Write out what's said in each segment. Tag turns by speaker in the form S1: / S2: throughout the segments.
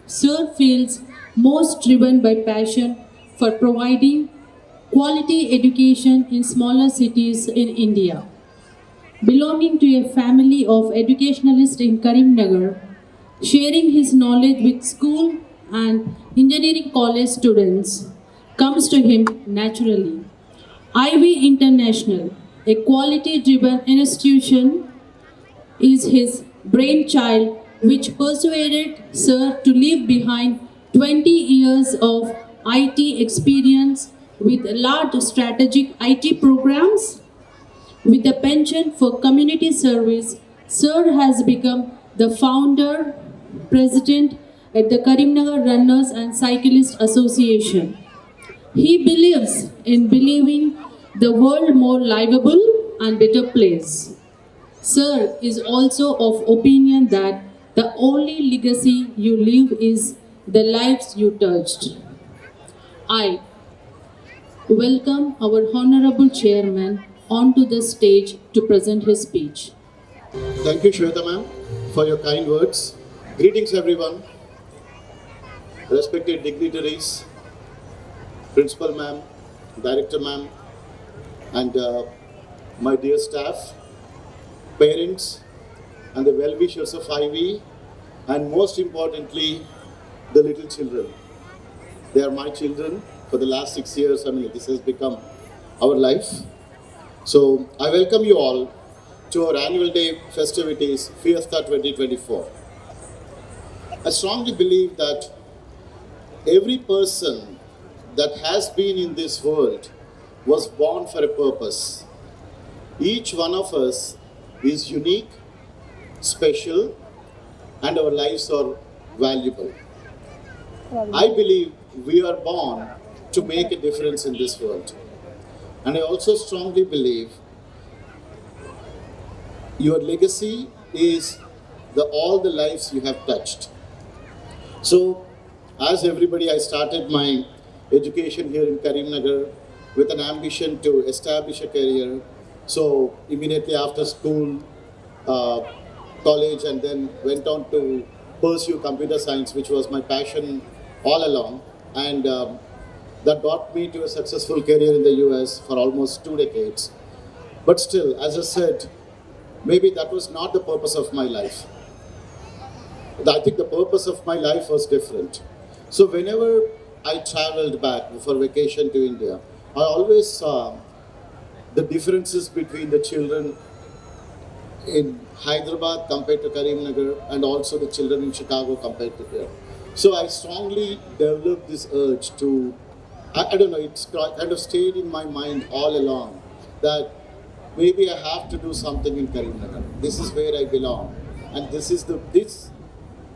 S1: Sir feels most driven by passion for providing quality education in smaller cities in India. Belonging to a family of educationalists in Karimnagar, sharing his knowledge with school and engineering college students comes to him naturally. IB International, a quality driven institution, is his brainchild, which persuaded Sir to leave behind 20 years of IT experience with large strategic IT programs. With a penchant for community service, Sir has become the founder, president at the Karimnagar Runners and Cyclists Association. He believes in believing the world more livable and better place. Sir is also of opinion that the only legacy you leave is the lives you touched. I welcome our Honorable Chairman onto the stage to present his speech.
S2: Thank you, Shweta ma'am, for your kind words. Greetings, everyone, respected dignitaries, principal ma'am, director ma'am, and my dear staff, parents, and the well-wishers of IV, and most importantly, the little children. They are my children for the last 6 years. I mean, this has become our life. So I welcome you all to our annual day festivities, FIESTA 2024. I strongly believe that every person that has been in this world was born for a purpose. Each one of us is unique, special, and our lives are valuable. I believe we are born to make a difference in this world. And I also strongly believe your legacy is all the lives you have touched. So, as everybody, I started my education here in Karimnagar with an ambition to establish a career. So, immediately after school, uh, college, and then went on to pursue computer science, which was my passion all along. And that got me to a successful career in the US for almost 2 decades. But still, as I said, maybe that was not the purpose of my life. I think the purpose of my life was different. So whenever I traveled back for vacation to India, I always saw the differences between the children in Hyderabad compared to Karimnagar, and also the children in Chicago compared to here. So I strongly developed this urge to, I don't know, it's kind of stayed in my mind all along that maybe I have to do something in Karimnagar. This is where I belong. And this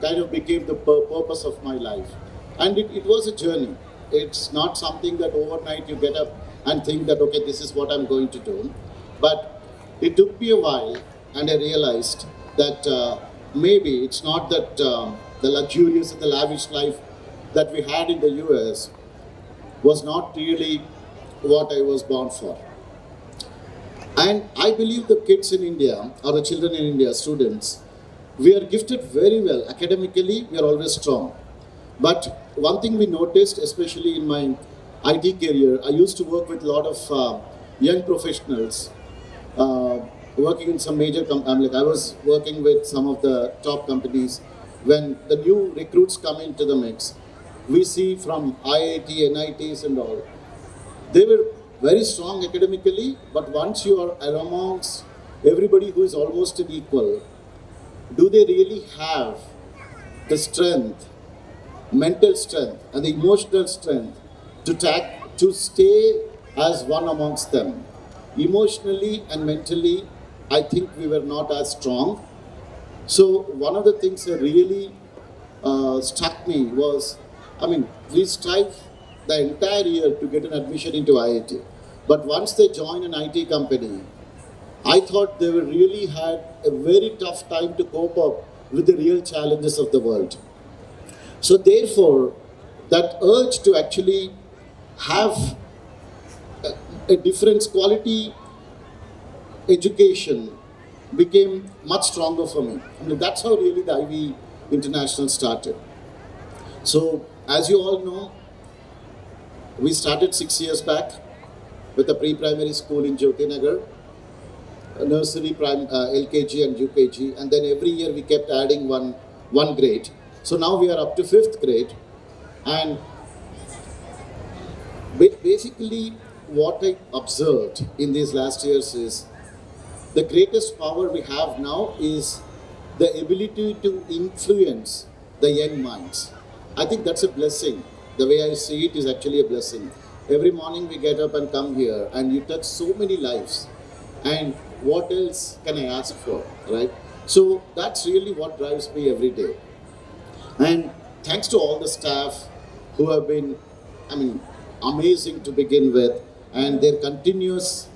S2: kind of became the purpose of my life. And it was a journey. It's not something that overnight you get up and think that, okay, this is what I'm going to do. But it took me a while, and I realized that maybe it's not that the luxurious and the lavish life that we had in the US was not really what I was born for. And I believe the kids in India, or the children in India, students, we are gifted very well. Academically, we are always strong. But one thing we noticed, especially in my IT career, I used to work with a lot of young professionals, working in some major companies. I was working with some of the top companies. When the new recruits come into the mix, we see from IIT, NITs and all, they were very strong academically, but once you are amongst everybody who is almost an equal, do they really have the strength, mental strength and the emotional strength to stay as one amongst them? Emotionally and mentally, I think we were not as strong. So one of the things that really struck me was, I mean, we strive the entire year to get an admission into IIT. But once they join an IT company, I thought they really had a very tough time to cope up with the real challenges of the world. So therefore, that urge to actually have a different quality education became much stronger for me. I mean, that's how really the IB International started. So, as you all know, we started 6 years back with a pre-primary school in Jyotinagar, nursery, LKG and UKG, and then every year we kept adding one grade. So now we are up to fifth grade, and basically what I observed in these last years is the greatest power we have now is the ability to influence the young minds. I think that's a blessing. The way I see it is actually a blessing. Every morning we get up and come here, and you touch so many lives. And what else can I ask for, right? So that's really what drives me every day. And thanks to all the staff who have been, I mean, amazing to begin with, and their continuous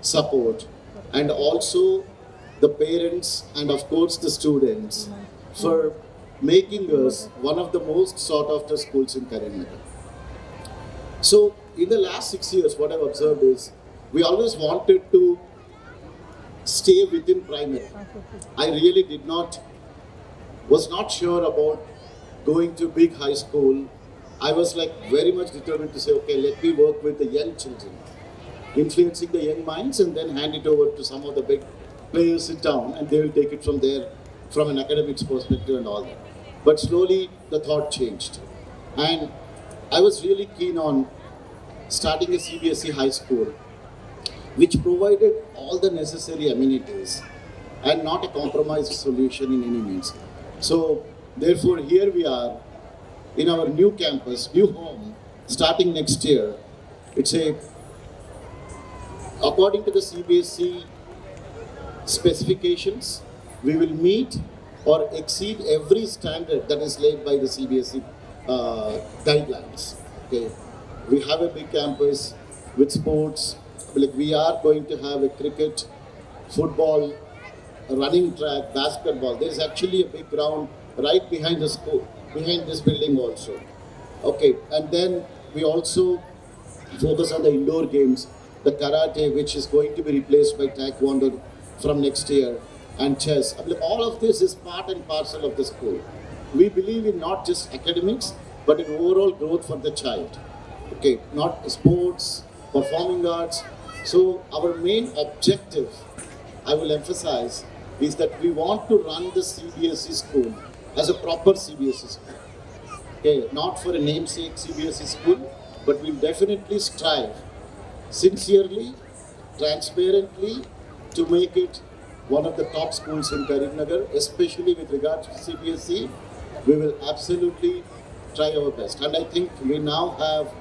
S2: support, and also the parents and of course the students for making us one of the most sought after schools in Karimnagar. So in the last 6 years, what I've observed is we always wanted to stay within primary. I really was not sure about going to big high school. I was like very much determined to say, okay, let me work with the young children, influencing the young minds, and then hand it over to some of the big players in town, and they will take it from there, from an academics perspective and all that. But slowly the thought changed, and I was really keen on starting a CBSE high school, which provided all the necessary amenities and not a compromised solution in any means. So, therefore, here we are in our new campus, new home, starting next year. It's a, according to the CBSE specifications, we will meet or exceed every standard that is laid by the CBSE guidelines. Okay, we have a big campus with sports. Like we are going to have a cricket, football, a running track, basketball. There's actually a big ground right behind the school, behind this building also. Okay, and then we also focus on the indoor games, the karate, which is going to be replaced by taekwondo from next year, and chess. I mean, all of this is part and parcel of the school. We believe in not just academics, but in overall growth for the child. Okay, not sports, performing arts. So our main objective, I will emphasize, is that we want to run the CBSE school as a proper CBSE school. Okay, not for a namesake CBSE school, but we'll definitely strive sincerely, transparently to make it one of the top schools in Karimnagar, especially with regard to CBSE. We will absolutely try our best. And I think we now have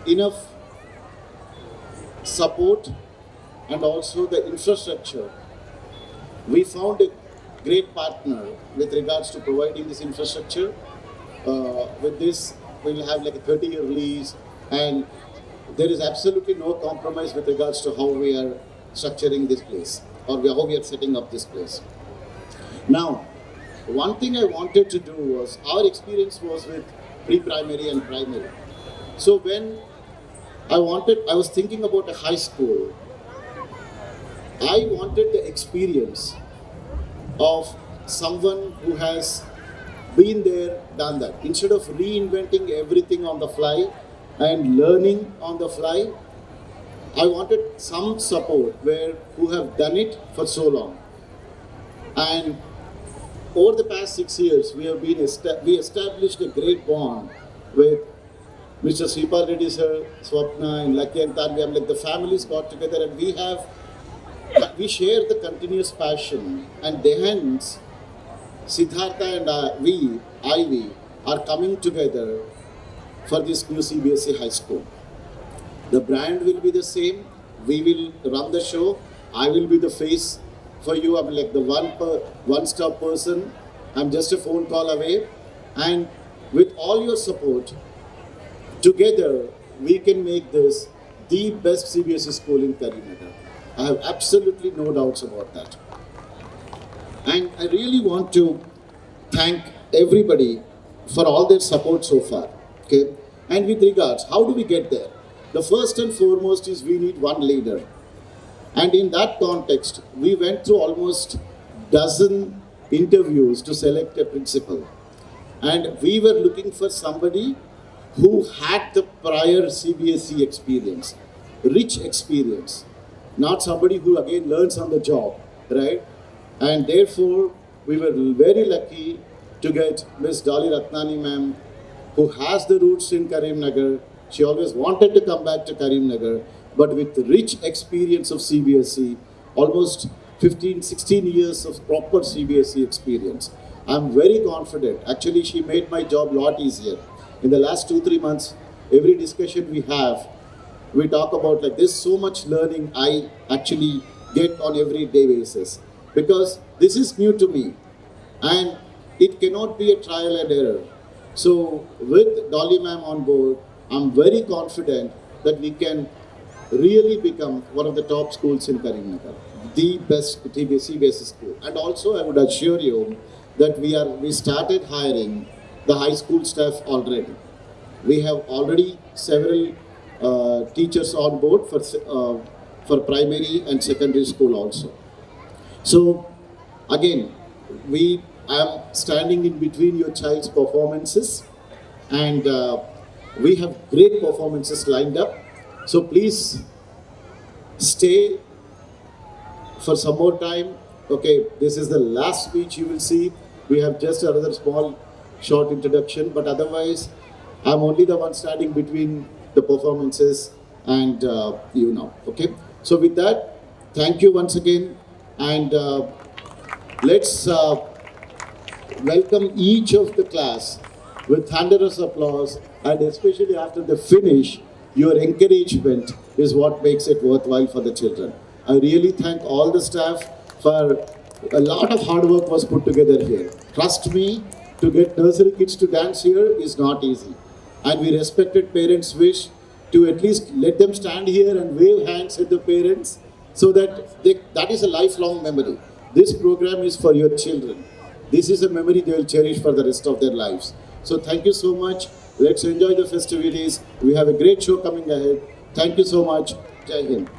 S2: enough support and also the infrastructure. We found a great partner with regards to providing this infrastructure. With this, we will have like a 30-year lease, and there is absolutely no compromise with regards to how we are structuring this place, or how we are setting up this place. Now, one thing I wanted to do was, our experience was with pre-primary and primary. So when I was thinking about a high school, I wanted the experience of someone who has been there, done that. Instead of reinventing everything on the fly and learning on the fly, I wanted some support who have done it for so long. And over the past 6 years, we established a great bond with Mr. Sripal Reddy sir, Swapna, and Lucky and Tanvi. Like the families got together, and we share the continuous passion, and hence Siddhartha and Ivy, are coming together for this new CBSE high school. The brand will be the same. We will run the show. I will be the face for you. I'm like the one-stop person. I'm just a phone call away. And with all your support, together we can make this the best CBSE school in Karimnagar. I have absolutely no doubts about that. And I really want to thank everybody for all their support so far. Okay? And with regards, how do we get there? The first and foremost is we need one leader. And in that context, we went through almost dozen interviews to select a principal. And we were looking for somebody who had the prior CBSE experience, rich experience, not somebody who again learns on the job, right? And therefore, we were very lucky to get Miss Dolly Ratnani ma'am, who has the roots in Karimnagar. She always wanted to come back to Karimnagar, but with rich experience of CBSE, almost 15, 16 years of proper CBSE experience. I'm very confident. Actually, she made my job a lot easier. In the last 2, 3 months, every discussion we have, we talk about like there's so much learning I actually get on every day basis because this is new to me and it cannot be a trial and error. So with Dolly ma'am on board, I'm very confident that we can really become one of the top schools in Karimnagar, the best CBSE school. And also I would assure you that we started hiring the high school staff already. We have already several teachers on board for primary and secondary school also. So again, we am standing in between your child's performances, and we have great performances lined up. So please stay for some more time. Okay, this is the last speech you will see. We have just another small, short introduction, but otherwise, I'm only the one standing between the performances and you now. Okay, so with that, thank you once again, and let's welcome each of the class with thunderous applause, and especially after the finish, your encouragement is what makes it worthwhile for the children. I really thank all the staff for a lot of hard work was put together here. Trust me, to get nursery kids to dance here is not easy. And we respected parents' wish to at least let them stand here and wave hands at the parents so that that is a lifelong memory. This program is for your children. This is a memory they will cherish for the rest of their lives. So thank you so much. Let's enjoy the festivities. We have a great show coming ahead. Thank you so much. Jai Hind.